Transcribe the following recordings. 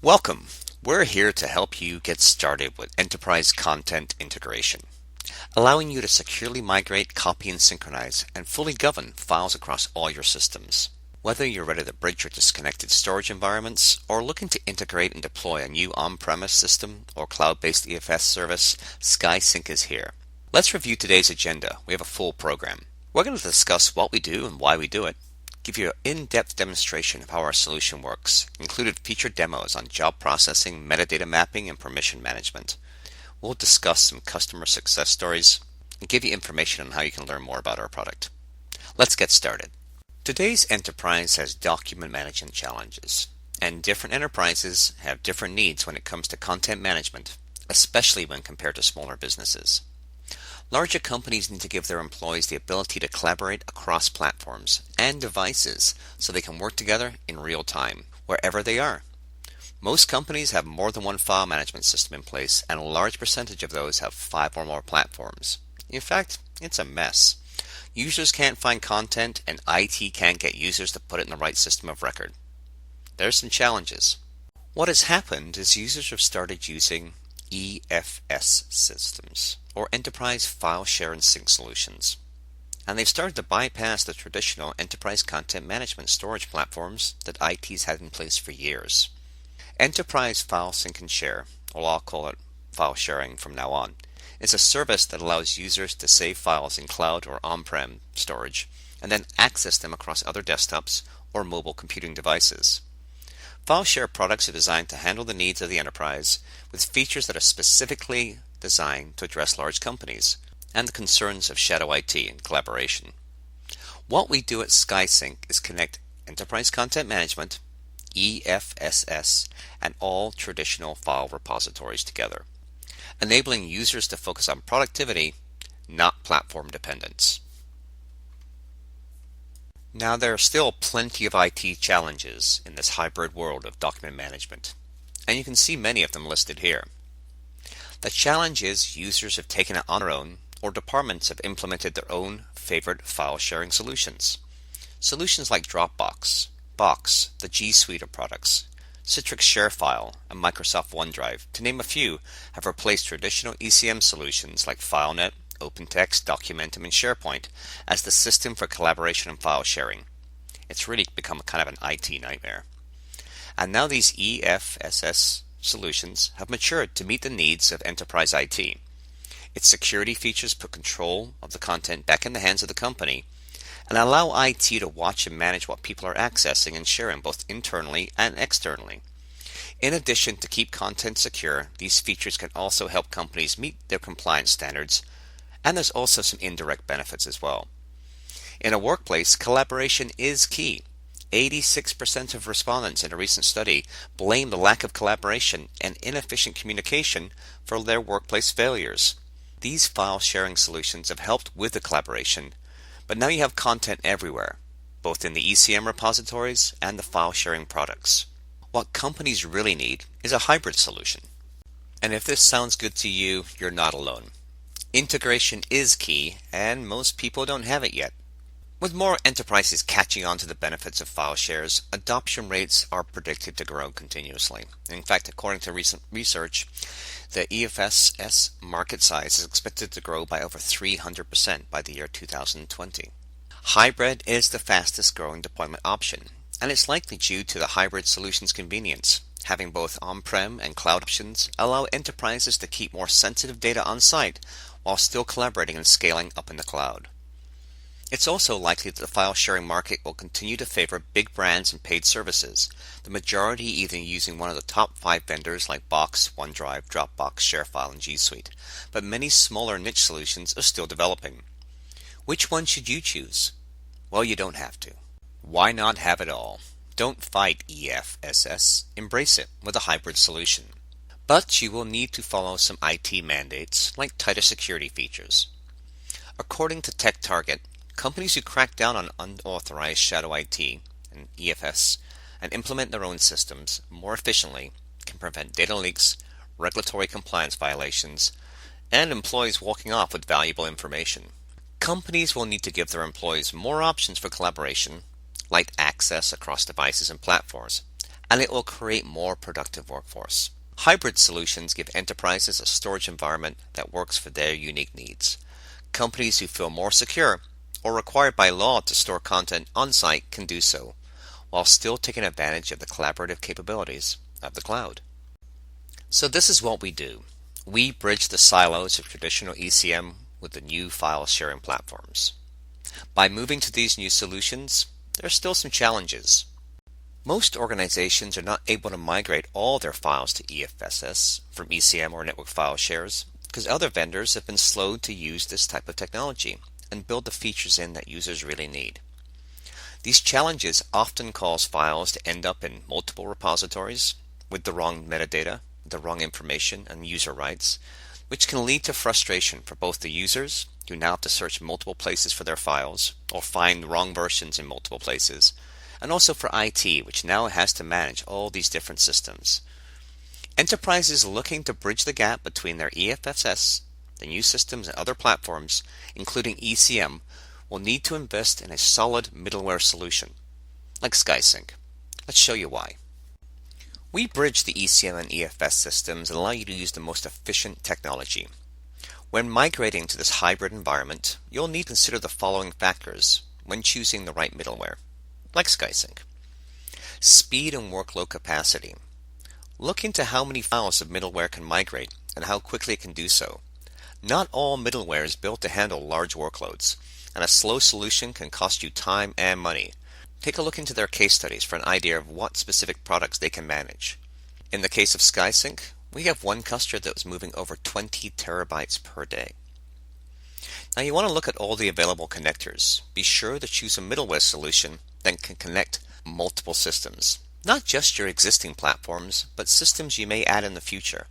Welcome! We're here to help you get started with enterprise content integration, allowing you to securely migrate, copy, and synchronize, and fully govern files across all your systems. Whether you're ready to bridge your disconnected storage environments or looking to integrate and deploy a new on-premise system or cloud-based EFS service, SkySync is here. Let's review today's agenda. We have a full program. We're going to discuss what we do and why we do it, give you an in-depth demonstration of how our solution works, included featured demos on job processing, metadata mapping, and permission management. We'll discuss some customer success stories and give you information on how you can learn more about our product. Let's get started. Today's enterprise has document management challenges, and different enterprises have different needs when it comes to content management, especially when compared to smaller businesses. Larger companies need to give their employees the ability to collaborate across platforms and devices so they can work together in real time, wherever they are. Most companies have more than one file management system in place, and a large percentage of those have 5 or more platforms. In fact, it's a mess. Users can't find content, and IT can't get users to put it in the right system of record. There's some challenges. What has happened is users have started using EFS systems, or Enterprise File Share and Sync solutions. And they've started to bypass the traditional enterprise content management storage platforms that IT's had in place for years. Enterprise File Sync and Share, or I'll call it file sharing from now on, is a service that allows users to save files in cloud or on-prem storage and then access them across other desktops or mobile computing devices. File share products are designed to handle the needs of the enterprise with features that are specifically designed to address large companies and the concerns of shadow IT and collaboration. What we do at SkySync is connect enterprise content management, EFSS, and all traditional file repositories together, enabling users to focus on productivity, not platform dependence. Now, there are still plenty of IT challenges in this hybrid world of document management, and you can see many of them listed here. The challenge is users have taken it on their own, or departments have implemented their own favorite file sharing solutions. Solutions like Dropbox, Box, the G Suite of products, Citrix ShareFile, and Microsoft OneDrive, to name a few, have replaced traditional ECM solutions like FileNet, OpenText, Documentum, and SharePoint as the system for collaboration and file sharing. It's really become kind of an IT nightmare. And now these EFSS solutions have matured to meet the needs of enterprise IT. Its security features put control of the content back in the hands of the company and allow IT to watch and manage what people are accessing and sharing both internally and externally. In addition to keep content secure, these features can also help companies meet their compliance standards, and there's also some indirect benefits as well. In a workplace, collaboration is key. 86% of respondents in a recent study blame the lack of collaboration and inefficient communication for their workplace failures. These file sharing solutions have helped with the collaboration, but now you have content everywhere, both in the ECM repositories and the file sharing products. What companies really need is a hybrid solution. And if this sounds good to you, you're not alone. Integration is key, and most people don't have it yet. With more enterprises catching on to the benefits of file shares, adoption rates are predicted to grow continuously. In fact, according to recent research, the EFSS market size is expected to grow by over 300% by the year 2020. Hybrid is the fastest growing deployment option, and it's likely due to the hybrid solution's convenience. Having both on-prem and cloud options allow enterprises to keep more sensitive data on site while still collaborating and scaling up in the cloud. It's also likely that the file sharing market will continue to favor big brands and paid services, the majority either using one of the top 5 vendors like Box, OneDrive, Dropbox, ShareFile, and G Suite, but many smaller niche solutions are still developing. Which one should you choose? Well, you don't have to. Why not have it all? Don't fight EFSS, embrace it with a hybrid solution. But you will need to follow some IT mandates like tighter security features. According to TechTarget, companies who crack down on unauthorized shadow IT and EFS and implement their own systems more efficiently can prevent data leaks, regulatory compliance violations, and employees walking off with valuable information. Companies will need to give their employees more options for collaboration, like access across devices and platforms, and it will create more productive workforce. Hybrid solutions give enterprises a storage environment that works for their unique needs. Companies who feel more secure or required by law to store content on-site can do so, while still taking advantage of the collaborative capabilities of the cloud. So this is what we do. We bridge the silos of traditional ECM with the new file sharing platforms. By moving to these new solutions, there are still some challenges. Most organizations are not able to migrate all their files to EFSS from ECM or network file shares because other vendors have been slow to use this type of technology and build the features in that users really need. These challenges often cause files to end up in multiple repositories with the wrong metadata, the wrong information, and user rights, which can lead to frustration for both the users, who now have to search multiple places for their files or find the wrong versions in multiple places, and also for IT, which now has to manage all these different systems. Enterprises looking to bridge the gap between their EFSS, the new systems, and other platforms, including ECM, will need to invest in a solid middleware solution, like SkySync. Let's show you why. We bridge the ECM and EFS systems and allow you to use the most efficient technology. When migrating to this hybrid environment, you'll need to consider the following factors when choosing the right middleware, like SkySync. Speed and workload capacity. Look into how many files of middleware can migrate and how quickly it can do so. Not all middleware is built to handle large workloads, and a slow solution can cost you time and money. Take a look into their case studies for an idea of what specific products they can manage. In the case of SkySync, we have one customer that was moving over 20 terabytes per day. Now you want to look at all the available connectors. Be sure to choose a middleware solution that can connect multiple systems. Not just your existing platforms, but systems you may add in the future.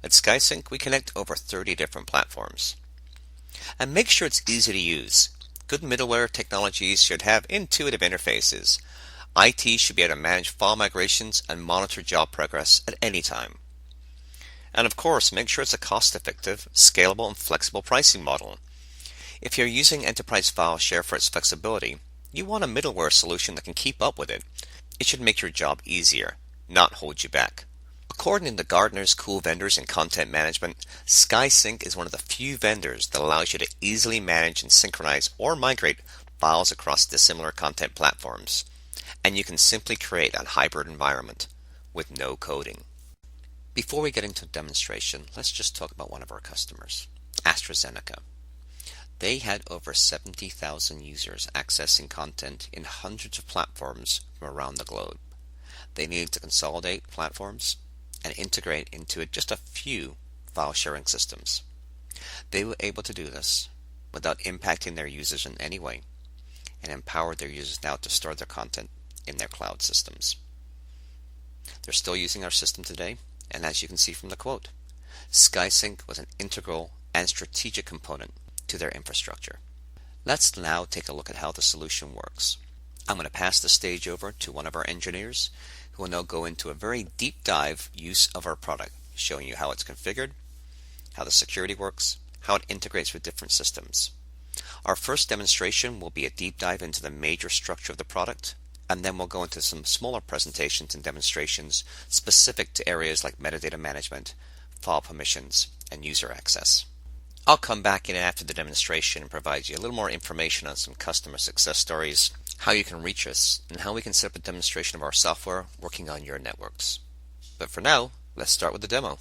At SkySync, we connect over 30 different platforms. And make sure it's easy to use. Good middleware technologies should have intuitive interfaces. IT should be able to manage file migrations and monitor job progress at any time. And of course, make sure it's a cost-effective, scalable, and flexible pricing model. If you're using Enterprise File Share for its flexibility, you want a middleware solution that can keep up with it. It should make your job easier, not hold you back. According to Gartner's Cool Vendors in Content Management, SkySync is one of the few vendors that allows you to easily manage and synchronize or migrate files across dissimilar content platforms. And you can simply create a hybrid environment with no coding. Before we get into a demonstration, let's just talk about one of our customers, AstraZeneca. They had over 70,000 users accessing content in hundreds of platforms from around the globe. They needed to consolidate platforms and integrate into just a few file sharing systems. They were able to do this without impacting their users in any way and empowered their users now to store their content in their cloud systems. They're still using our system today, and as you can see from the quote, SkySync was an integral and strategic component to their infrastructure. Let's now take a look at how the solution works. I'm going to pass the stage over to one of our engineers who will now go into a very deep dive use of our product, showing you how it's configured, how the security works, how it integrates with different systems. Our first demonstration will be a deep dive into the major structure of the product, and then we'll go into some smaller presentations and demonstrations specific to areas like metadata management, file permissions, and user access. I'll come back in after the demonstration and provide you a little more information on some customer success stories, how you can reach us, and how we can set up a demonstration of our software working on your networks. But for now, let's start with the demo.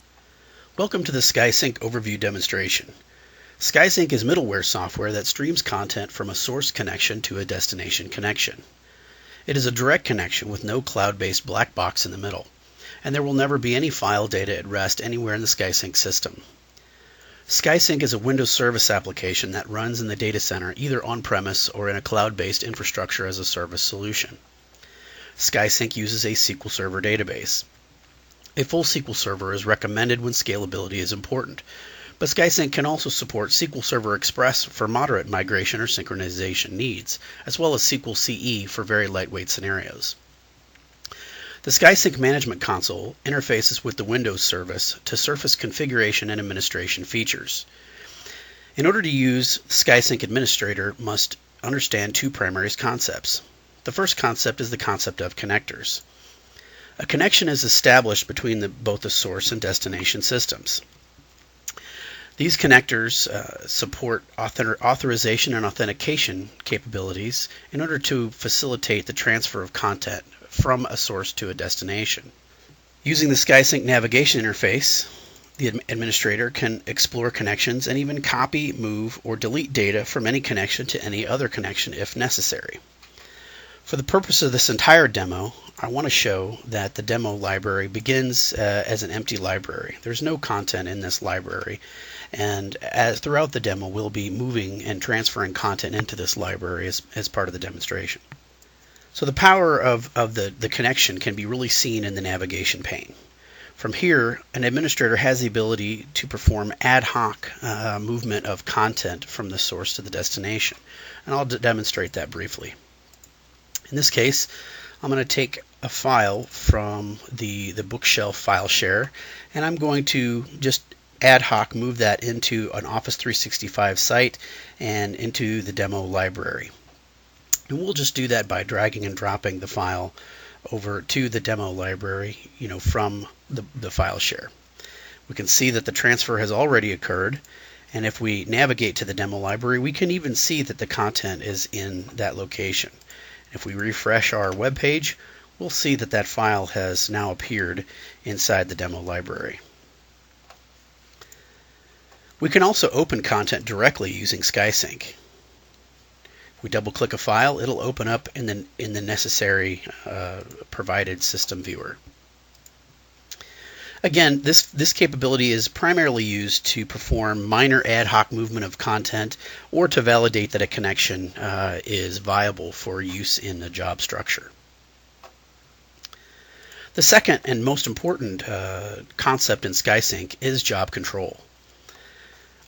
Welcome to the SkySync overview demonstration. SkySync is middleware software that streams content from a source connection to a destination connection. It is a direct connection with no cloud-based black box in the middle, and there will never be any file data at rest anywhere in the SkySync system. SkySync is a Windows service application that runs in the data center either on-premise or in a cloud-based infrastructure as a service solution. SkySync uses a SQL Server database. A full SQL Server is recommended when scalability is important, but SkySync can also support SQL Server Express for moderate migration or synchronization needs, as well as SQL CE for very lightweight scenarios. The SkySync Management Console interfaces with the Windows service to surface configuration and administration features. In order to use, SkySync Administrator must understand two primary concepts. The first concept is the concept of connectors. A connection is established between both the source and destination systems. These connectors support authorization and authentication capabilities in order to facilitate the transfer of content from a source to a destination. Using the SkySync navigation interface, the administrator can explore connections and even copy, move, or delete data from any connection to any other connection if necessary. For the purpose of this entire demo, I want to show that the demo library begins as an empty library. There's no content in this library, and throughout the demo we'll be moving and transferring content into this library as part of the demonstration. So the power of the connection can be really seen in the navigation pane. From here, an administrator has the ability to perform ad hoc movement of content from the source to the destination, and I'll demonstrate that briefly. In this case, I'm going to take a file from the bookshelf file share, and I'm going to just ad hoc move that into an Office 365 site and into the demo library. And we'll just do that by dragging and dropping the file over to the demo library, from the file share. We can see that the transfer has already occurred, and if we navigate to the demo library, we can even see that the content is in that location. If we refresh our web page, we'll see that that file has now appeared inside the demo library. We can also open content directly using SkySync. If we double-click a file, it'll open up in the necessary provided system viewer. Again, this capability is primarily used to perform minor ad hoc movement of content or to validate that a connection is viable for use in the job structure. The second and most important concept in SkySync is job control.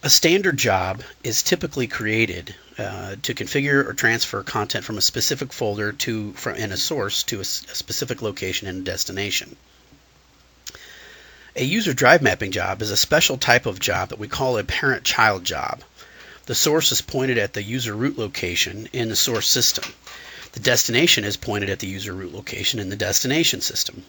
A standard job is typically created to configure or transfer content from a specific folder in a source to a specific location and destination. A user drive mapping job is a special type of job that we call a parent-child job. The source is pointed at the user root location in the source system. The destination is pointed at the user root location in the destination system.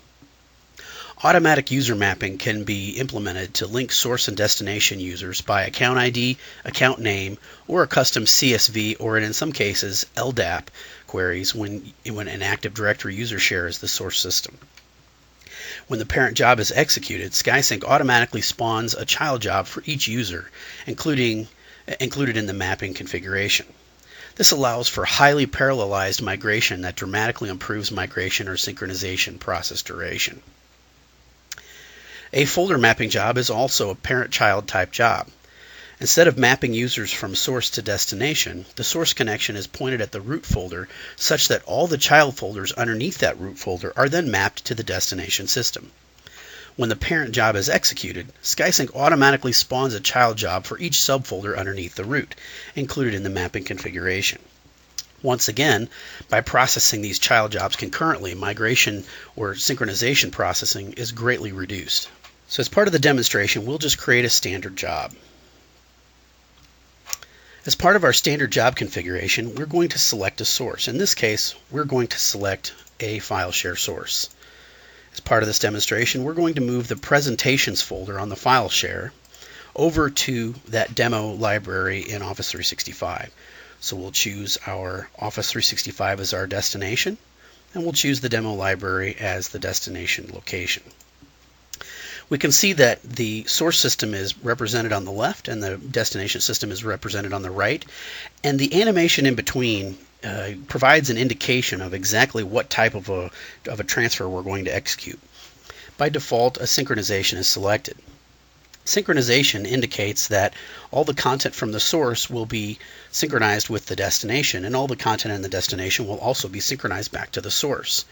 Automatic user mapping can be implemented to link source and destination users by account ID, account name, or a custom CSV or in some cases LDAP queries when an Active Directory user shares the source system. When the parent job is executed, SkySync automatically spawns a child job for each user, included in the mapping configuration. This allows for highly parallelized migration that dramatically improves migration or synchronization process duration. A folder mapping job is also a parent-child type job. Instead of mapping users from source to destination, the source connection is pointed at the root folder such that all the child folders underneath that root folder are then mapped to the destination system. When the parent job is executed, SkySync automatically spawns a child job for each subfolder underneath the root, included in the mapping configuration. Once again, by processing these child jobs concurrently, migration or synchronization processing is greatly reduced. So as part of the demonstration, we'll just create a standard job. As part of our standard job configuration, we're going to select a source. In this case, we're going to select a file share source. As part of this demonstration, we're going to move the presentations folder on the file share over to that demo library in Office 365. So we'll choose our Office 365 as our destination, and we'll choose the demo library as the destination location. We can see that the source system is represented on the left and the destination system is represented on the right, and the animation in between provides an indication of exactly what type of a transfer we're going to execute. By default, a synchronization is selected. Synchronization indicates that all the content from the source will be synchronized with the destination, and all the content in the destination will also be synchronized back to the source.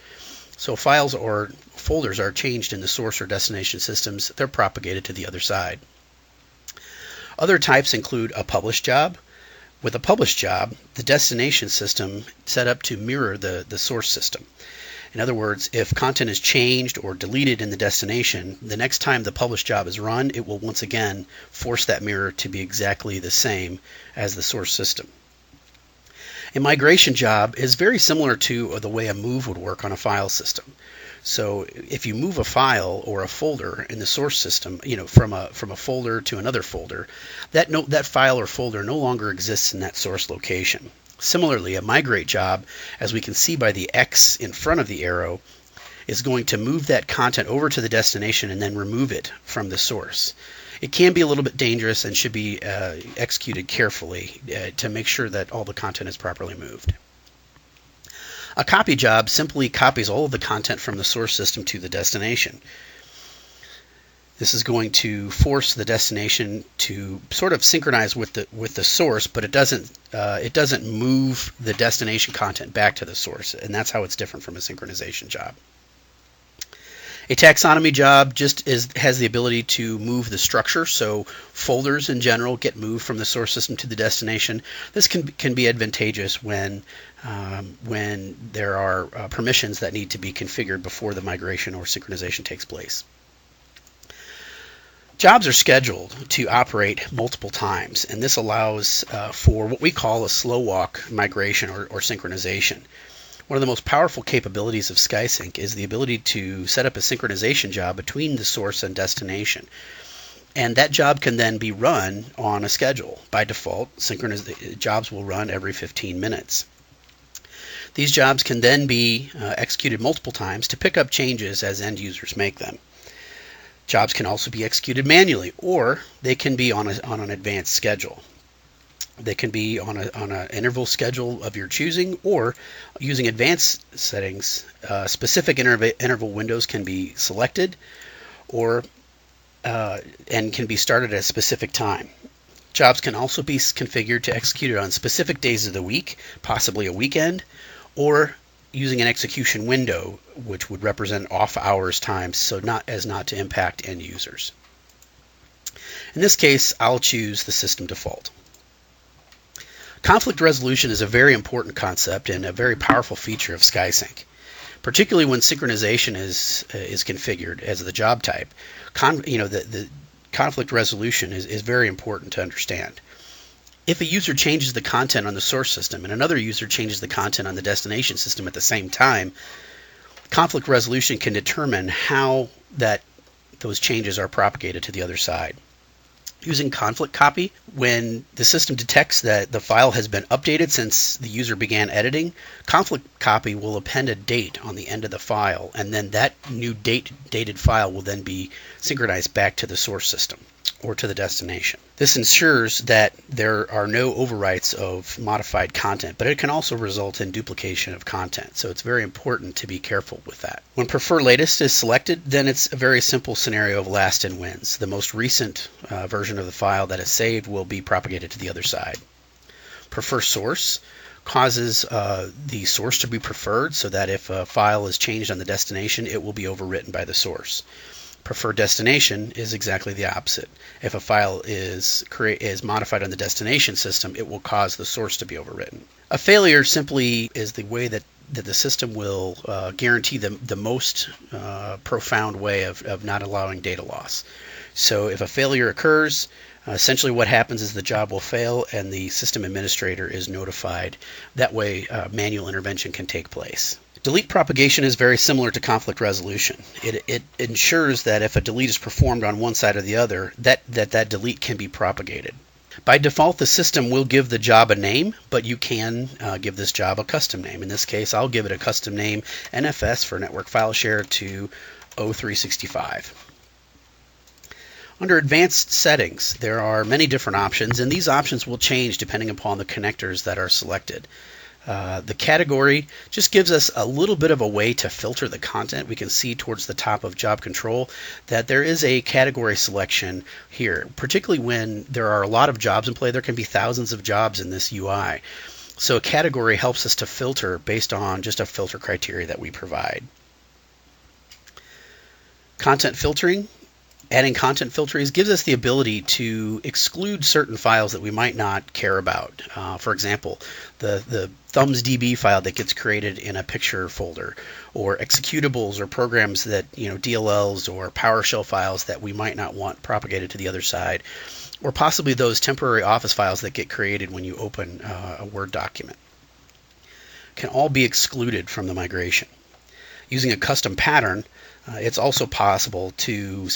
So files or folders are changed in the source or destination systems, they're propagated to the other side. Other types include a published job. With a published job, the destination system set up to mirror the source system. In other words, if content is changed or deleted in the destination, the next time the published job is run, it will once again force that mirror to be exactly the same as the source system. A migration job is very similar to the way a move would work on a file system. So if you move a file or a folder in the source system, from a folder to another folder, that file or folder no longer exists in that source location. Similarly, a migrate job, as we can see by the X in front of the arrow, is going to move that content over to the destination and then remove it from the source. It can be a little bit dangerous and should be executed carefully to make sure that all the content is properly moved. A copy job simply copies all of the content from the source system to the destination. This is going to force the destination to sort of synchronize with the source, but it doesn't move the destination content back to the source, and that's how it's different from a synchronization job. A taxonomy job just has the ability to move the structure, so folders in general get moved from the source system to the destination. This can be advantageous when there are permissions that need to be configured before the migration or synchronization takes place. Jobs are scheduled to operate multiple times, and this allows for what we call a slow walk migration or synchronization. One of the most powerful capabilities of SkySync is the ability to set up a synchronization job between the source and destination. And that job can then be run on a schedule. By default, jobs will run every 15 minutes. These jobs can then be executed multiple times to pick up changes as end users make them. Jobs can also be executed manually, or they can be on an advanced schedule. They can be on an interval schedule of your choosing, or using advanced settings, specific interval windows can be selected, or and can be started at a specific time. Jobs can also be configured to execute on specific days of the week, possibly a weekend, or using an execution window, which would represent off hours times, so not to impact end users. In this case, I'll choose the system default. Conflict resolution is a very important concept and a very powerful feature of SkySync, particularly when synchronization is configured as the job type. The conflict resolution is very important to understand. If a user changes the content on the source system and another user changes the content on the destination system at the same time, conflict resolution can determine how those changes are propagated to the other side. Using conflict copy, when the system detects that the file has been updated since the user began editing, conflict copy will append a date on the end of the file, and then that new dated file will then be synchronized back to the source system or to the destination. This ensures that there are no overwrites of modified content, but it can also result in duplication of content, so it's very important to be careful with that. When prefer latest is selected, then it's a very simple scenario of last in wins. The most recent version of the file that is saved will be propagated to the other side. Prefer source causes the source to be preferred, so that if a file is changed on the destination, it will be overwritten by the source. Preferred destination is exactly the opposite. If a file is modified on the destination system, it will cause the source to be overwritten. A failure simply is the way that the system will guarantee the most profound way of not allowing data loss. So if a failure occurs, essentially what happens is the job will fail and the system administrator is notified. That way manual intervention can take place. Delete propagation is very similar to conflict resolution. It ensures that if a delete is performed on one side or the other, that delete can be propagated. By default, the system will give the job a name, but you can give this job a custom name. In this case, I'll give it a custom name, NFS for Network File Share to O365. Under Advanced Settings, there are many different options, and these options will change depending upon the connectors that are selected. The category just gives us a little bit of a way to filter the content. We can see towards the top of job control that there is a category selection here, particularly when there are a lot of jobs in play. There can be thousands of jobs in this UI. So a category helps us to filter based on just a filter criteria that we provide. Content filtering. Adding content filters gives us the ability to exclude certain files that we might not care about. For example, the thumbsdb file that gets created in a picture folder, or executables or programs that, DLLs or PowerShell files that we might not want propagated to the other side, or possibly those temporary Office files that get created when you open a Word document. Can all be excluded from the migration. Using a custom pattern, it's also possible to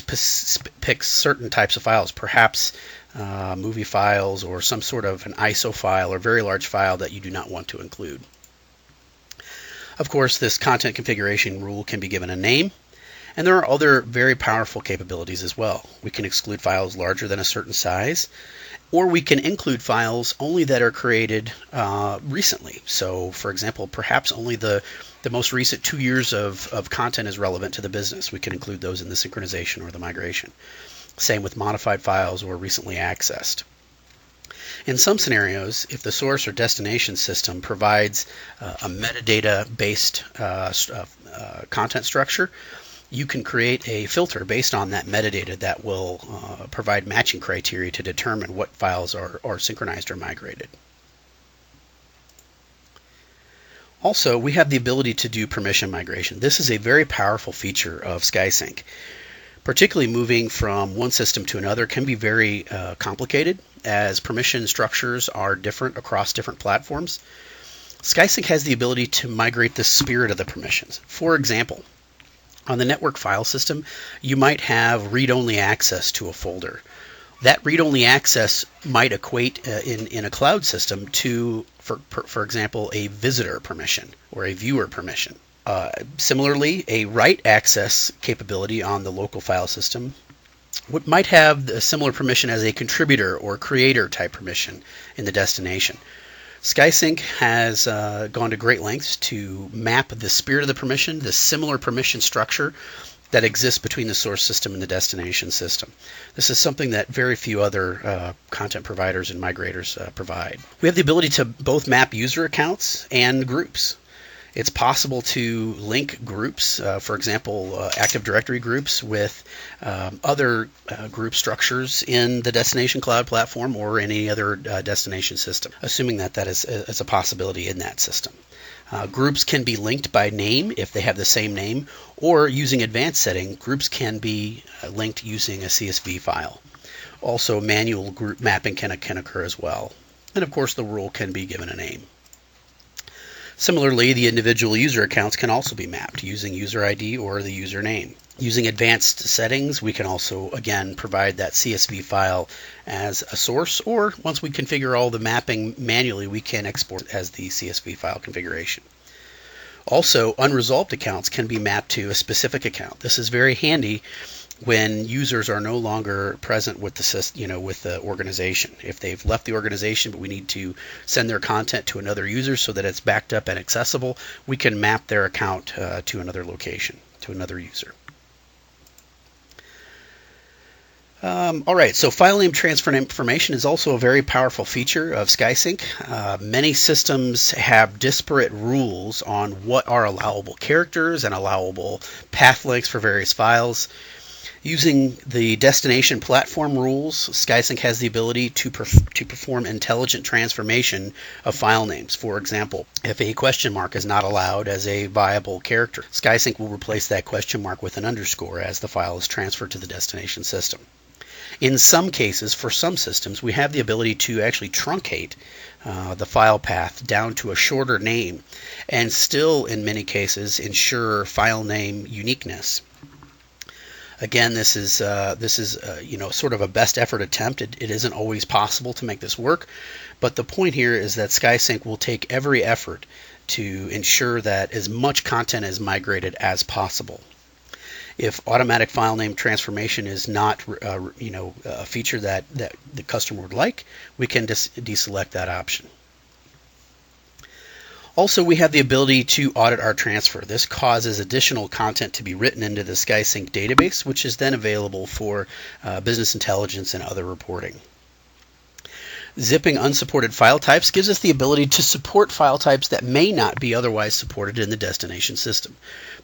pick certain types of files, perhaps movie files or some sort of an ISO file or very large file that you do not want to include. Of course, this content configuration rule can be given a name, and there are other very powerful capabilities as well. We can exclude files larger than a certain size, or we can include files only that are created recently. So, for example, perhaps only the most recent 2 years of content is relevant to the business. We can include those in the synchronization or the migration. Same with modified files or recently accessed. In some scenarios, if the source or destination system provides a metadata-based content structure, you can create a filter based on that metadata that will provide matching criteria to determine what files are synchronized or migrated. Also, we have the ability to do permission migration. This is a very powerful feature of SkySync. Particularly moving from one system to another can be very complicated, as permission structures are different across different platforms. SkySync has the ability to migrate the spirit of the permissions. For example, on the network file system, you might have read-only access to a folder. That read-only access might equate in a cloud system to, for example, a visitor permission or a viewer permission. Similarly, a write access capability on the local file system might have a similar permission as a contributor or creator type permission in the destination. SkySync has gone to great lengths to map the spirit of the permission, the similar permission structure that exists between the source system and the destination system. This is something that very few other content providers and migrators provide. We have the ability to both map user accounts and groups. It's possible to link groups, for example, Active Directory groups with other group structures in the destination cloud platform or any other destination system, assuming that is a possibility in that system. Groups can be linked by name if they have the same name, or using advanced setting, groups can be linked using a CSV file. Also, manual group mapping can occur as well. And of course, the rule can be given a name. Similarly, the individual user accounts can also be mapped using user ID or the username. Using advanced settings, we can also, again, provide that CSV file as a source, or once we configure all the mapping manually, we can export as the CSV file configuration. Also, unresolved accounts can be mapped to a specific account. This is very handy when users are no longer present with the organization. If they've left the organization, but we need to send their content to another user so that it's backed up and accessible, we can map their account to another location, to another user. All right, so file name transfer information is also a very powerful feature of SkySync. Many systems have disparate rules on what are allowable characters and allowable path lengths for various files. Using the destination platform rules, SkySync has the ability to perform intelligent transformation of file names. For example, if a question mark is not allowed as a viable character, SkySync will replace that question mark with an underscore as the file is transferred to the destination system. In some cases, for some systems, we have the ability to actually truncate the file path down to a shorter name and still, in many cases, ensure file name uniqueness. Again, this is sort of a best effort attempt. It isn't always possible to make this work, but the point here is that SkySync will take every effort to ensure that as much content is migrated as possible. If automatic file name transformation is not a feature that the customer would like, we can deselect that option. Also, we have the ability to audit our transfer. This causes additional content to be written into the SkySync database, which is then available for business intelligence and other reporting. Zipping unsupported file types gives us the ability to support file types that may not be otherwise supported in the destination system.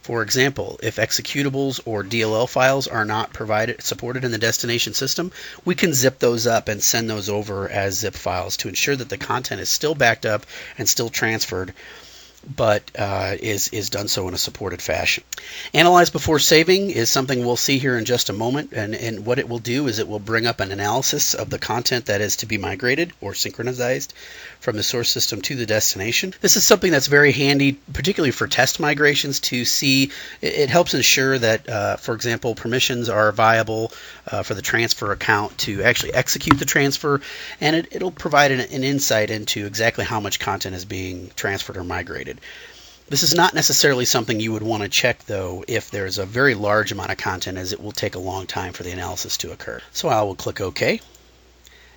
For example, if executables or DLL files are not supported in the destination system, we can zip those up and send those over as zip files to ensure that the content is still backed up and still transferred but is done so in a supported fashion. Analyze before saving is something we'll see here in just a moment, and what it will do is it will bring up an analysis of the content that is to be migrated or synchronized from the source system to the destination. This is something that's very handy, particularly for test migrations, to see. It helps ensure that, for example, permissions are viable for the transfer account to actually execute the transfer, and it'll provide an insight into exactly how much content is being transferred or migrated. This is not necessarily something you would want to check, though, if there's a very large amount of content, as it will take a long time for the analysis to occur. So I will click OK,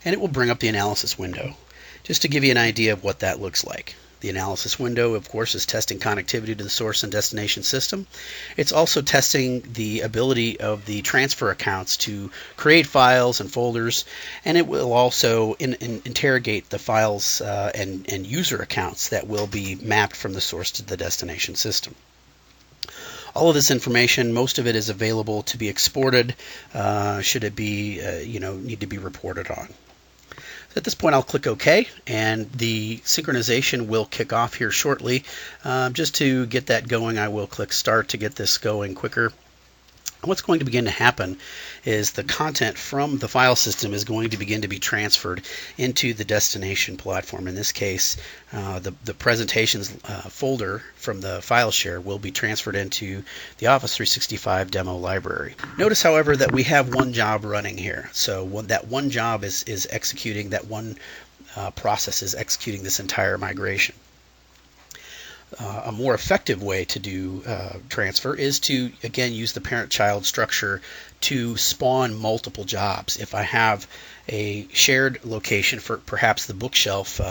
and it will bring up the analysis window, just to give you an idea of what that looks like. The analysis window, of course, is testing connectivity to the source and destination system. It's also testing the ability of the transfer accounts to create files and folders, and it will also interrogate the files and user accounts that will be mapped from the source to the destination system. All of this information, most of it is available to be exported should it be, need to be reported on. At this point, I'll click OK, and the synchronization will kick off here shortly. Just to get that going, I will click Start to get this going quicker. What's going to begin to happen is the content from the file system is going to begin to be transferred into the destination platform. In this case, the presentations folder from the file share will be transferred into the Office 365 demo library. Notice, however, that we have one job running here. So that one job is executing, that one process is executing this entire migration. A more effective way to do transfer is to, again, use the parent-child structure to spawn multiple jobs. If I have a shared location for perhaps the bookshelf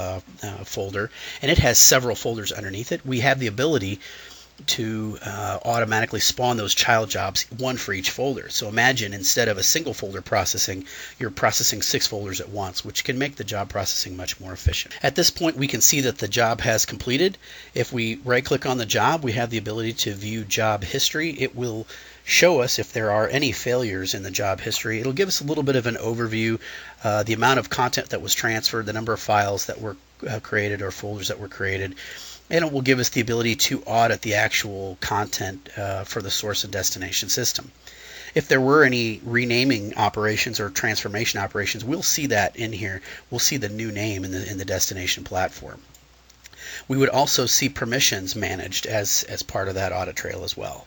folder, and it has several folders underneath it, we have the ability to automatically spawn those child jobs, one for each folder. So imagine, instead of a single folder processing, you're processing 6 folders at once, which can make the job processing much more efficient. At this point, we can see that the job has completed. If we right-click on the job, we have the ability to view job history. It will show us if there are any failures in the job history. It'll give us a little bit of an overview, the amount of content that was transferred, the number of files that were created or folders that were created, and it will give us the ability to audit the actual content for the source and destination system. If there were any renaming operations or transformation operations, we'll see that in here. We'll see the new name in the destination platform. We would also see permissions managed as part of that audit trail as well.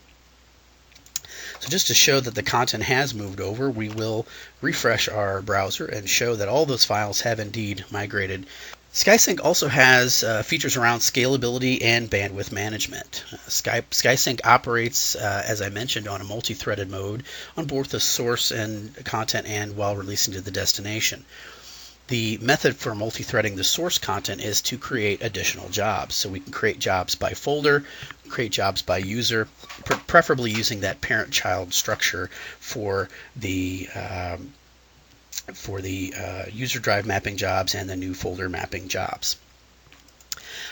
So just to show that the content has moved over, we will refresh our browser and show that all those files have indeed migrated. SkySync also has features around scalability and bandwidth management. SkySync operates, as I mentioned, on a multi-threaded mode on both the source and content and while releasing to the destination. The method for multi-threading the source content is to create additional jobs. So we can create jobs by folder, create jobs by user, preferably using that parent-child structure for the user drive mapping jobs and the new folder mapping jobs.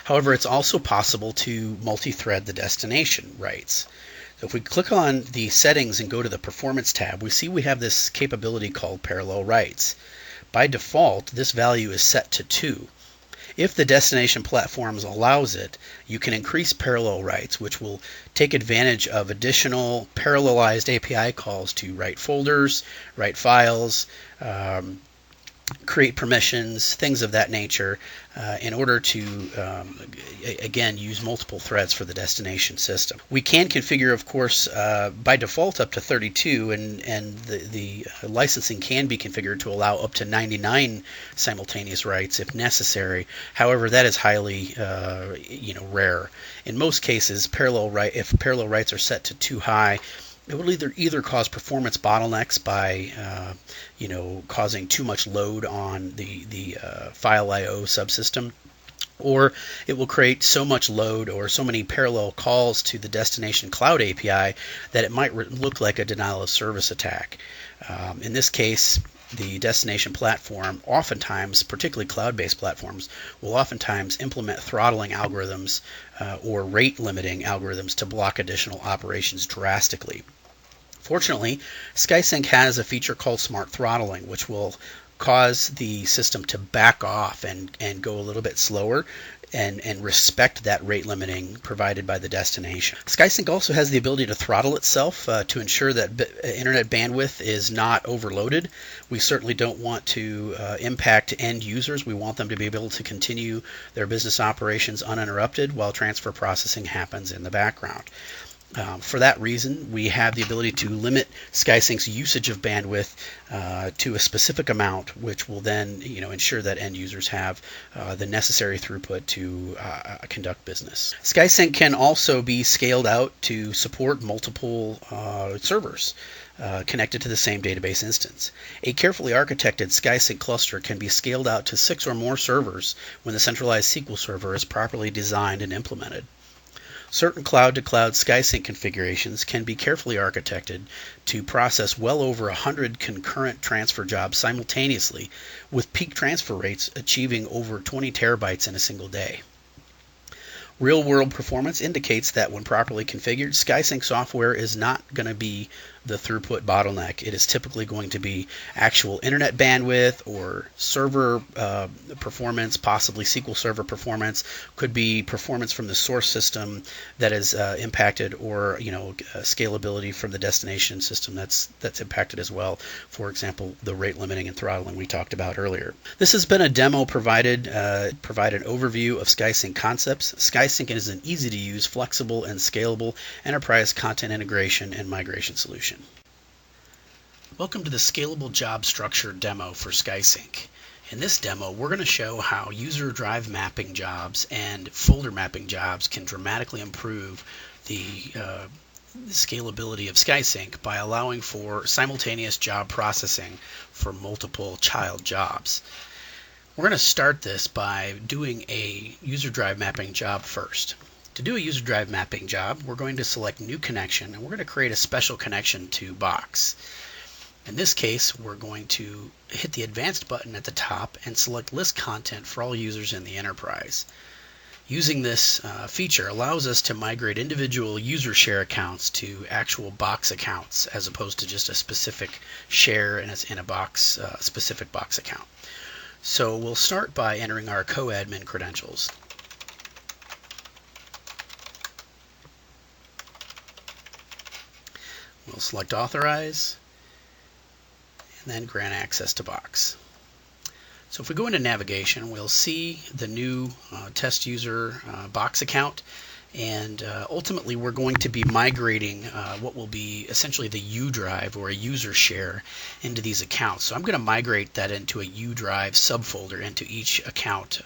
However, it's also possible to multi-thread the destination rights. So if we click on the settings and go to the performance tab, we see we have this capability called parallel writes. By default, this value is set to 2. If the destination platform allows it, you can increase parallel writes, which will take advantage of additional parallelized API calls to write folders, write files, create permissions, things of that nature, in order to, again, use multiple threads for the destination system. We can configure, of course, by default up to 32, and the licensing can be configured to allow up to 99 simultaneous writes if necessary. However, that is highly rare. In most cases, if parallel writes are set to too high, it will either cause performance bottlenecks by causing too much load on the file I/O subsystem, or it will create so much load or so many parallel calls to the destination cloud API that it might look like a denial of service attack. In this case, the destination platform oftentimes, particularly cloud-based platforms, will oftentimes implement throttling algorithms or rate limiting algorithms to block additional operations drastically. Fortunately, SkySync has a feature called smart throttling, which will cause the system to back off and go a little bit slower and respect that rate limiting provided by the destination. SkySync also has the ability to throttle itself to ensure that internet bandwidth is not overloaded. We certainly don't want to impact end users. We want them to be able to continue their business operations uninterrupted while transfer processing happens in the background. For that reason, we have the ability to limit SkySync's usage of bandwidth to a specific amount, which will then ensure that end users have the necessary throughput to conduct business. SkySync can also be scaled out to support multiple servers connected to the same database instance. A carefully architected SkySync cluster can be scaled out to 6 or more servers when the centralized SQL server is properly designed and implemented. Certain cloud-to-cloud SkySync configurations can be carefully architected to process well over 100 concurrent transfer jobs simultaneously, with peak transfer rates achieving over 20 terabytes in a single day. Real-world performance indicates that when properly configured, SkySync software is not going to be the throughput bottleneck. It is typically going to be actual internet bandwidth or server performance, possibly SQL Server performance, could be performance from the source system that is impacted, or scalability from the destination system that's impacted as well. For example, the rate limiting and throttling we talked about earlier. This has been a demo provide an overview of SkySync concepts. SkySync is an easy-to-use, flexible, and scalable enterprise content integration and migration solution. Welcome to the Scalable Job Structure demo for SkySync. In this demo, we're going to show how user drive mapping jobs and folder mapping jobs can dramatically improve the scalability of SkySync by allowing for simultaneous job processing for multiple child jobs. We're going to start this by doing a user drive mapping job first. To do a user drive mapping job, we're going to select New Connection, and we're going to create a special connection to Box. In this case, we're going to hit the Advanced button at the top and select List Content for all users in the enterprise. Using this feature allows us to migrate individual user share accounts to actual Box accounts, as opposed to just a specific share in a Box, specific Box account. So we'll start by entering our co-admin credentials. We'll select Authorize, and then grant access to Box. So if we go into navigation, we'll see the new test user Box account, and ultimately we're going to be migrating what will be essentially the U drive or a user share into these accounts. So I'm going to migrate that into a U drive subfolder into each account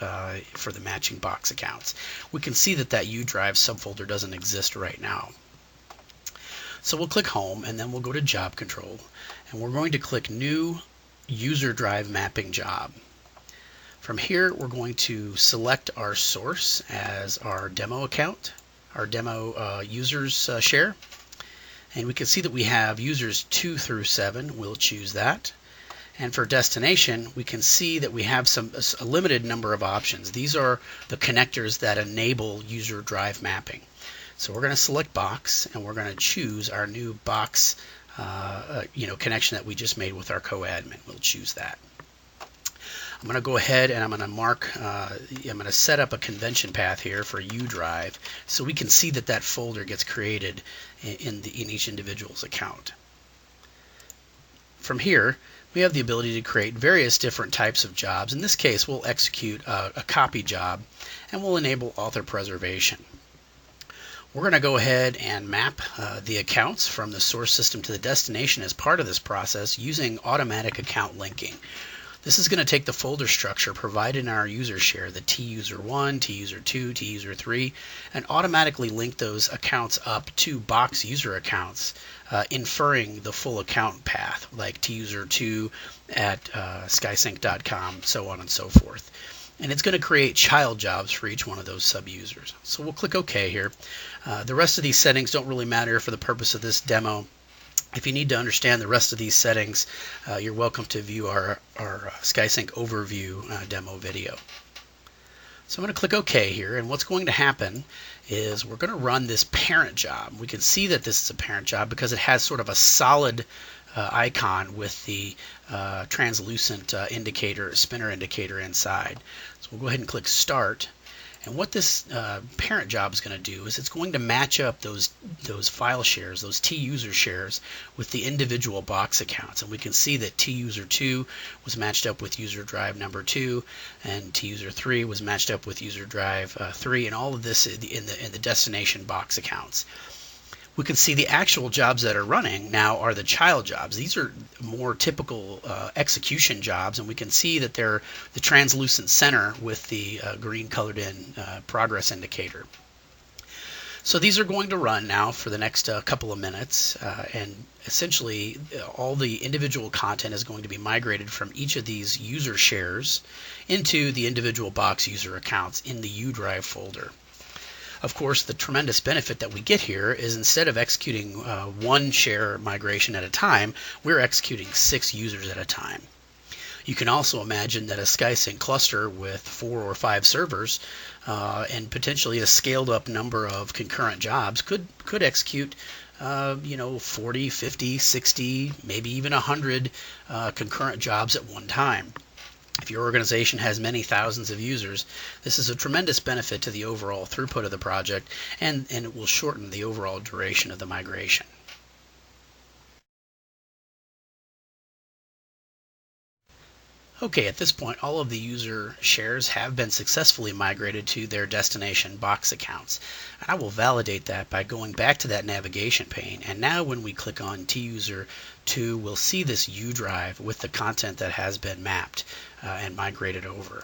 for the matching Box accounts. We can see that U drive subfolder doesn't exist right now. So we'll click Home, and then we'll go to Job Control, and we're going to click New User Drive Mapping Job. From here, we're going to select our source as our demo account, our demo users share, and we can see that we have users 2 through 7. We'll choose that. And for destination, we can see that we have a limited number of options. These are the connectors that enable user drive mapping. So we're going to select Box, and we're going to choose our new Box connection that we just made with our co-admin. We'll choose that. I'm going to go ahead and I'm going to mark, I'm going to set up a convention path here for U drive so we can see that folder gets created in each individual's account. From here, we have the ability to create various different types of jobs. In this case, we'll execute a copy job, and we'll enable author preservation. We're going to go ahead and map the accounts from the source system to the destination as part of this process using automatic account linking. This is going to take the folder structure provided in our user share, the TUser1, TUser2, TUser3, and automatically link those accounts up to Box user accounts, inferring the full account path, like TUser2 at skysync.com, so on and so forth. And it's going to create child jobs for each one of those sub-users. So we'll click OK here. The rest of these settings don't really matter for the purpose of this demo. If you need to understand the rest of these settings, you're welcome to view our SkySync overview demo video. So I'm going to click OK here, and what's going to happen is we're going to run this parent job. We can see that this is a parent job because it has sort of a solid icon with the translucent indicator, spinner indicator inside. So we'll go ahead and click Start, And what this parent job is going to do is it's going to match up those file shares, those T-user shares, with the individual box accounts. And we can see that T-user 2 was matched up with user drive number 2, and T-user 3 was matched up with user drive 3, and all of this in the destination box accounts. We can see the actual jobs that are running now are the child jobs. These are more typical execution jobs, and we can see that they're the translucent center with the green colored in progress indicator. So these are going to run now for the next couple of minutes, and essentially all the individual content is going to be migrated from each of these user shares into the individual box user accounts in the U drive folder. Of course, the tremendous benefit that we get here is instead of executing one share migration at a time, we're executing 6 users at a time. You can also imagine that a SkySync cluster with 4 or 5 servers and potentially a scaled up number of concurrent jobs could execute 40, 50, 60, maybe even 100 concurrent jobs at one time. If your organization has many thousands of users, this is a tremendous benefit to the overall throughput of the project, and it will shorten the overall duration of the migration. Okay, at this point, all of the user shares have been successfully migrated to their destination box accounts. I will validate that by going back to that navigation pane, and now when we click on T-user 2, we'll see this U drive with the content that has been mapped and migrated over.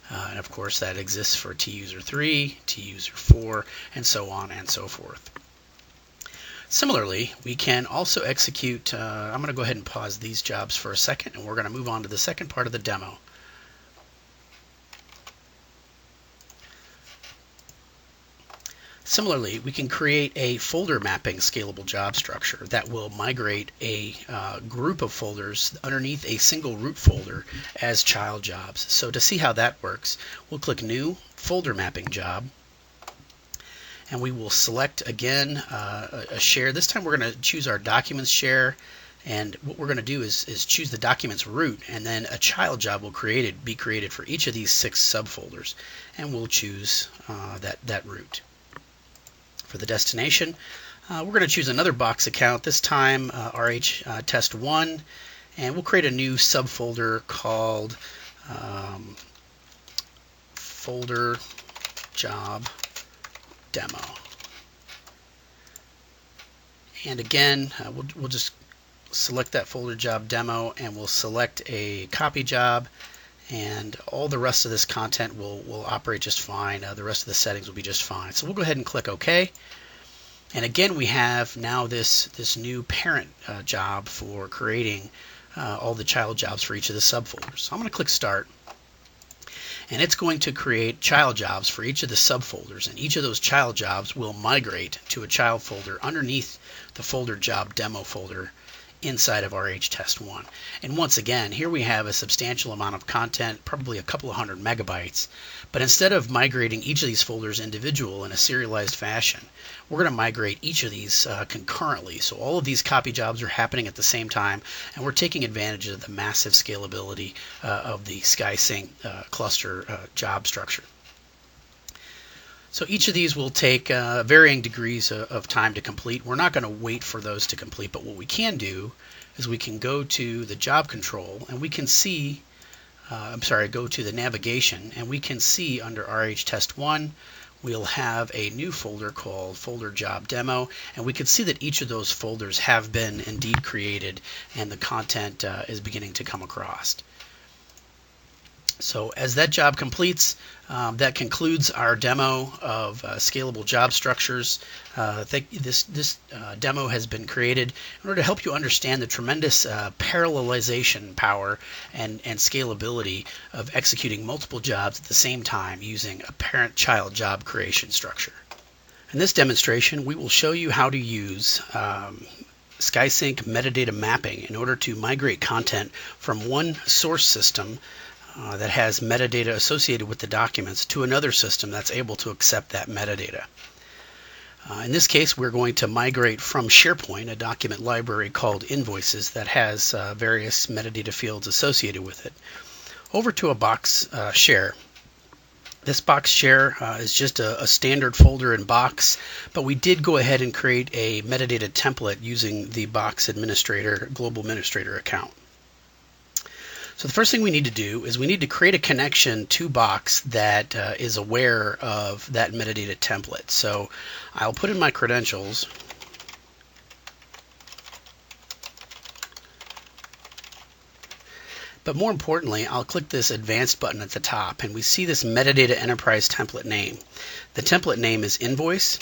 And of course, that exists for T-user 3, T-user 4, and so on and so forth. Similarly, we can also execute, I'm going to go ahead and pause these jobs for a second, and we're going to move on to the second part of the demo. Similarly, we can create a folder mapping scalable job structure that will migrate a group of folders underneath a single root folder as child jobs. So to see how that works, we'll click New, Folder Mapping Job, and we will select again a share. This time we're going to choose our documents share, and what we're going to do is choose the documents root, and then a child job will be created for each of these 6 subfolders, and we'll choose that root. For the destination, we're going to choose another box account, this time RH test 1, and we'll create a new subfolder called folder job demo. And again, we'll just select that folder job demo, and we'll select a copy job, and all the rest of this content will operate just fine. The rest of the settings will be just fine. So we'll go ahead and click OK. And again, we have now this new parent job for creating all the child jobs for each of the subfolders. So I'm going to click Start. And it's going to create child jobs for each of the subfolders, and each of those child jobs will migrate to a child folder underneath the folder job demo folder inside of RH test 1. And once again, here we have a substantial amount of content, probably a couple of 100 megabytes. But instead of migrating each of these folders individual in a serialized fashion, we're going to migrate each of these concurrently. So all of these copy jobs are happening at the same time, and we're taking advantage of the massive scalability of the SkySync cluster job structure. So each of these will take varying degrees of time to complete. We're not going to wait for those to complete, but what we can do is we can go to the job control, and we can see, go to the navigation, and we can see under RH test 1, we'll have a new folder called folder job demo, and we can see that each of those folders have been indeed created, and the content is beginning to come across. So as that job completes, that concludes our demo of scalable job structures. This demo has been created in order to help you understand the tremendous parallelization power and scalability of executing multiple jobs at the same time using a parent-child job creation structure. In this demonstration, we will show you how to use SkySync metadata mapping in order to migrate content from one source system that has metadata associated with the documents to another system that's able to accept that metadata. In this case, we're going to migrate from SharePoint, a document library called Invoices that has various metadata fields associated with it, over to a box share. This box share is just a standard folder in Box, but we did go ahead and create a metadata template using the Box administrator, global administrator account. So the first thing we need to do is we need to create a connection to Box that is aware of that metadata template. So I'll put in my credentials. But more importantly, I'll click this advanced button at the top and we see this metadata enterprise template name. The template name is invoice,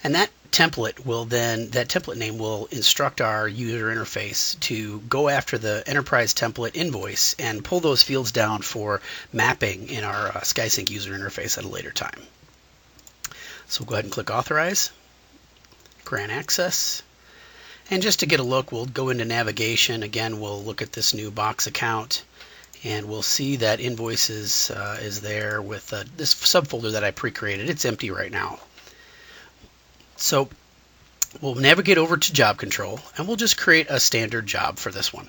and that template name will instruct our user interface to go after the enterprise template invoice and pull those fields down for mapping in our SkySync user interface at a later time. So we'll go ahead and click authorize, grant access. And just to get a look, we'll go into navigation. Again, we'll look at this new Box account, and we'll see that invoices is there with this subfolder that I pre-created. It's empty right now. So we'll navigate over to job control, and we'll just create a standard job for this one.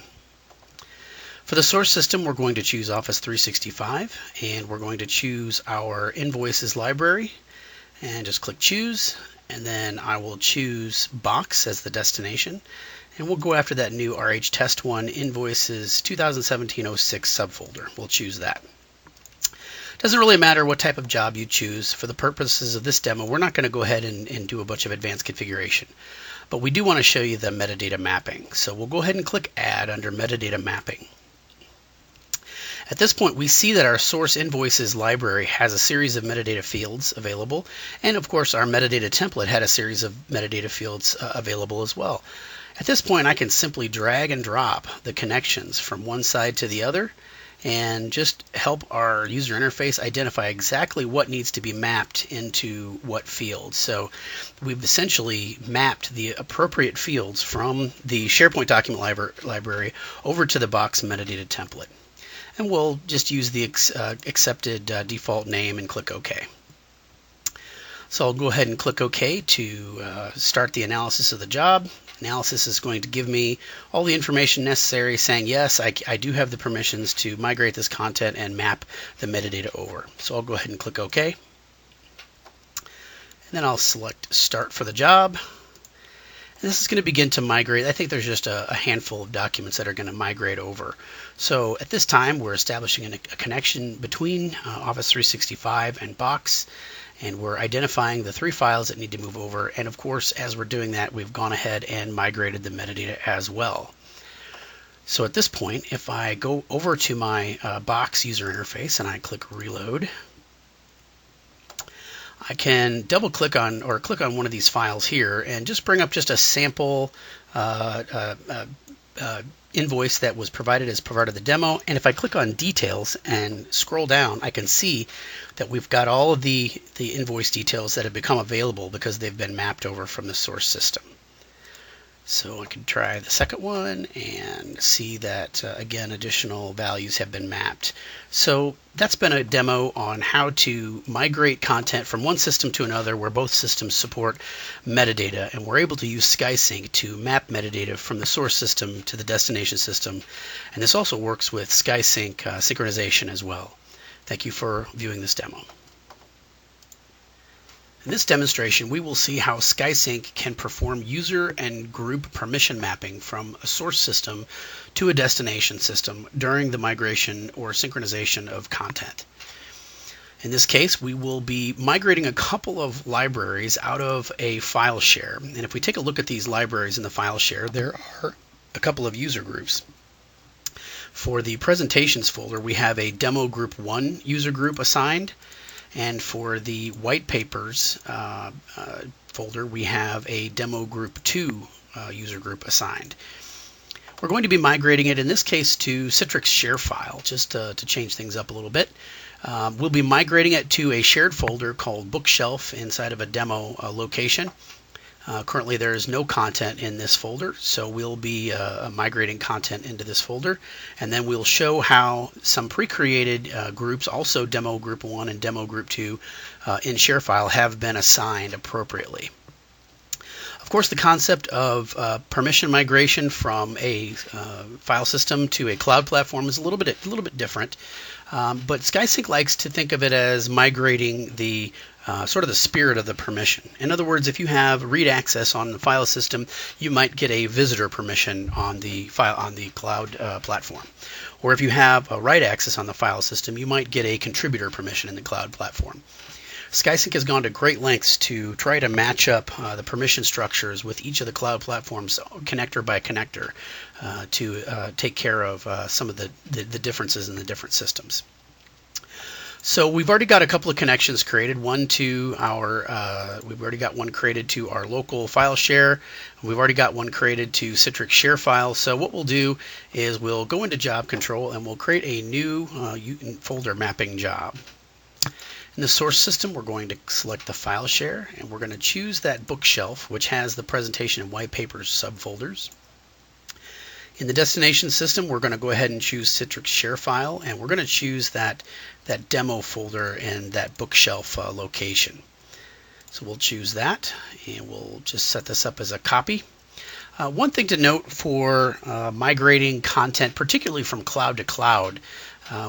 For the source system, we're going to choose Office 365, and we're going to choose our invoices library, and just click choose. And then I will choose Box as the destination, and we'll go after that new RH Test 1 Invoices 2017-06 subfolder. We'll choose that. Doesn't really matter what type of job you choose. For the purposes of this demo, we're not going to go ahead and do a bunch of advanced configuration, but we do want to show you the metadata mapping. So we'll go ahead and click Add under Metadata Mapping. At this point, we see that our source invoices library has a series of metadata fields available, and of course our metadata template had a series of metadata fields available as well. At this point, I can simply drag and drop the connections from one side to the other and just help our user interface identify exactly what needs to be mapped into what field. So we've essentially mapped the appropriate fields from the SharePoint document library over to the Box metadata template. And we'll just use the accepted default name and click OK. So I'll go ahead and click OK to start the analysis of the job. Analysis is going to give me all the information necessary, saying yes, I do have the permissions to migrate this content and map the metadata over. So I'll go ahead and click OK. And then I'll select Start for the job. And this is going to begin to migrate. I think there's just a handful of documents that are going to migrate over. So at this time, we're establishing a connection between Office 365 and Box, and we're identifying the 3 files that need to move over. And of course, as we're doing that, we've gone ahead and migrated the metadata as well. So at this point, if I go over to my Box user interface and I click Reload, I can double click on or click on one of these files here and just bring up just a sample invoice that was provided as part of the demo. And if I click on details and scroll down, I can see that we've got all of the invoice details that have become available because they've been mapped over from the source system. So I can try the second one and see that, again, additional values have been mapped. So that's been a demo on how to migrate content from one system to another where both systems support metadata. And we're able to use SkySync to map metadata from the source system to the destination system. And this also works with SkySync synchronization as well. Thank you for viewing this demo. In this demonstration, we will see how SkySync can perform user and group permission mapping from a source system to a destination system during the migration or synchronization of content. In this case, we will be migrating a couple of libraries out of a file share. And if we take a look at these libraries in the file share, there are a couple of user groups. For the presentations folder, we have a demo group 1 user group assigned. And for the white papers folder, we have a demo group 2 user group assigned. We're going to be migrating it, in this case, to Citrix ShareFile, just to change things up a little bit. We'll be migrating it to a shared folder called Bookshelf inside of a demo location. Currently, there is no content in this folder, so we'll be migrating content into this folder, and then we'll show how some pre-created groups, also Demo Group 1 and Demo Group 2 in ShareFile, have been assigned appropriately. Of course, the concept of permission migration from a file system to a cloud platform is a little bit different. But SkySync likes to think of it as migrating the sort of the spirit of the permission. In other words, if you have read access on the file system, you might get a visitor permission on the cloud platform. Or if you have a write access on the file system, you might get a contributor permission in the cloud platform. SkySync has gone to great lengths to try to match up the permission structures with each of the cloud platforms, connector by connector, to take care of some of the differences in the different systems. So we've already got a couple of connections created. We've already got one created to our local file share. We've already got one created to Citrix ShareFile. So what we'll do is we'll go into Job Control and we'll create a new folder mapping job. In the source system, we're going to select the file share, and we're going to choose that bookshelf, which has the presentation and white papers subfolders. In the destination system, we're going to go ahead and choose Citrix ShareFile, and we're going to choose that demo folder in that bookshelf location. So we'll choose that, and we'll just set this up as a copy. One thing to note for migrating content, particularly from cloud to cloud,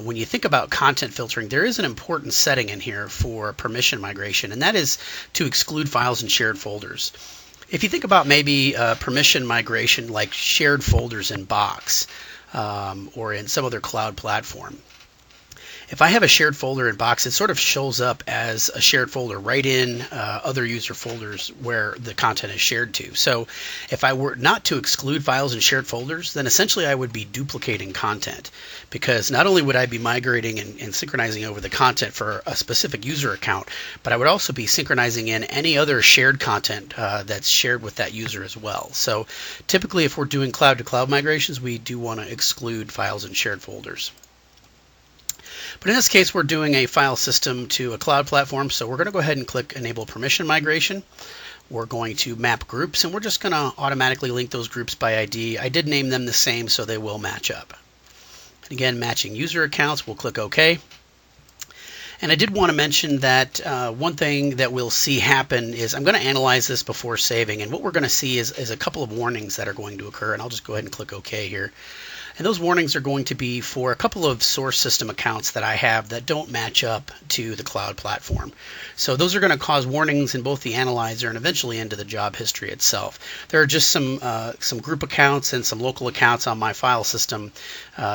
when you think about content filtering, there is an important setting in here for permission migration, and that is to exclude files in shared folders. If you think about maybe permission migration like shared folders in Box or in some other cloud platform, if I have a shared folder in Box, it sort of shows up as a shared folder right in other user folders where the content is shared to. So if I were not to exclude files in shared folders, then essentially I would be duplicating content, because not only would I be migrating and synchronizing over the content for a specific user account, but I would also be synchronizing in any other shared content that's shared with that user as well. So typically if we're doing cloud to cloud migrations, we do want to exclude files in shared folders. But in this case, we're doing a file system to a cloud platform, so we're going to go ahead and click Enable Permission Migration. We're going to map groups, and we're just going to automatically link those groups by ID. I did name them the same, so they will match up. And again, matching user accounts, we'll click OK. And I did want to mention that one thing that we'll see happen is I'm going to analyze this before saving, and what we're going to see is a couple of warnings that are going to occur, and I'll just go ahead and click OK here. And those warnings are going to be for a couple of source system accounts that I have that don't match up to the cloud platform. So those are going to cause warnings in both the analyzer and eventually into the job history itself. There are just some group accounts and some local accounts on my file system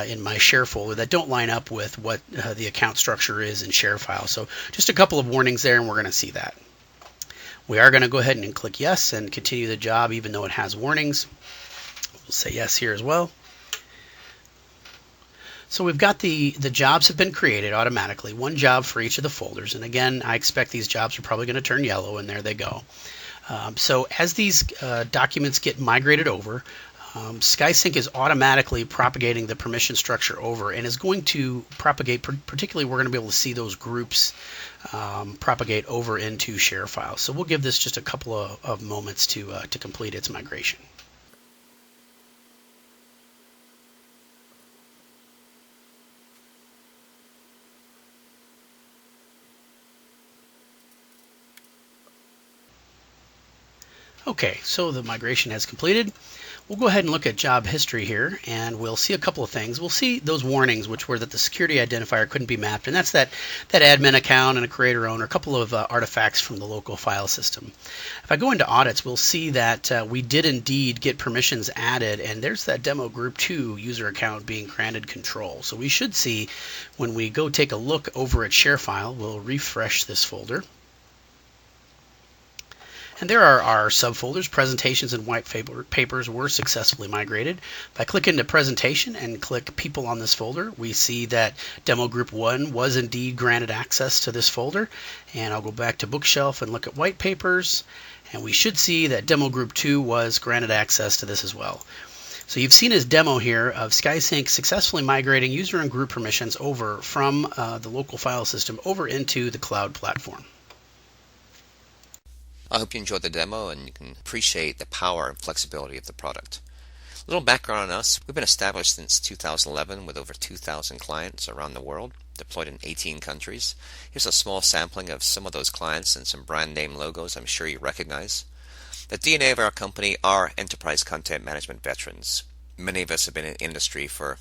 in my share folder that don't line up with what the account structure is in ShareFile. So just a couple of warnings there, and we're going to see that. We are going to go ahead and click yes and continue the job even though it has warnings. We'll say yes here as well. So we've got the jobs have been created automatically, one job for each of the folders. And again, I expect these jobs are probably going to turn yellow, and there they go. So as these documents get migrated over, SkySync is automatically propagating the permission structure over and is going to propagate, particularly we're going to be able to see those groups propagate over into ShareFile. So we'll give this just a couple of moments to complete its migration. Okay, so the migration has completed. We'll go ahead and look at job history here, and we'll see a couple of things. We'll see those warnings, which were that the security identifier couldn't be mapped, and that's that admin account and a creator owner, a couple of artifacts from the local file system. If I go into audits, we'll see that we did indeed get permissions added, and there's that demo group 2 user account being granted control. So we should see when we go take a look over at ShareFile, we'll refresh this folder. And there are our subfolders. Presentations and white papers were successfully migrated. If I click into presentation and click people on this folder, we see that demo group 1 was indeed granted access to this folder. And I'll go back to bookshelf and look at white papers, and we should see that demo group 2 was granted access to this as well. So you've seen his demo here of SkySync successfully migrating user and group permissions over from the local file system over into the cloud platform. I hope you enjoyed the demo and you can appreciate the power and flexibility of the product. A little background on us. We've been established since 2011 with over 2,000 clients around the world, deployed in 18 countries. Here's a small sampling of some of those clients and some brand name logos I'm sure you recognize. The DNA of our company are enterprise content management veterans. Many of us have been in industry for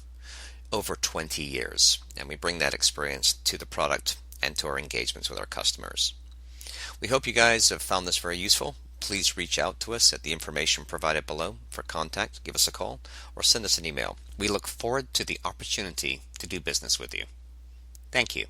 over 20 years, and we bring that experience to the product and to our engagements with our customers. We hope you guys have found this very useful. Please reach out to us at the information provided below for contact, give us a call, or send us an email. We look forward to the opportunity to do business with you. Thank you.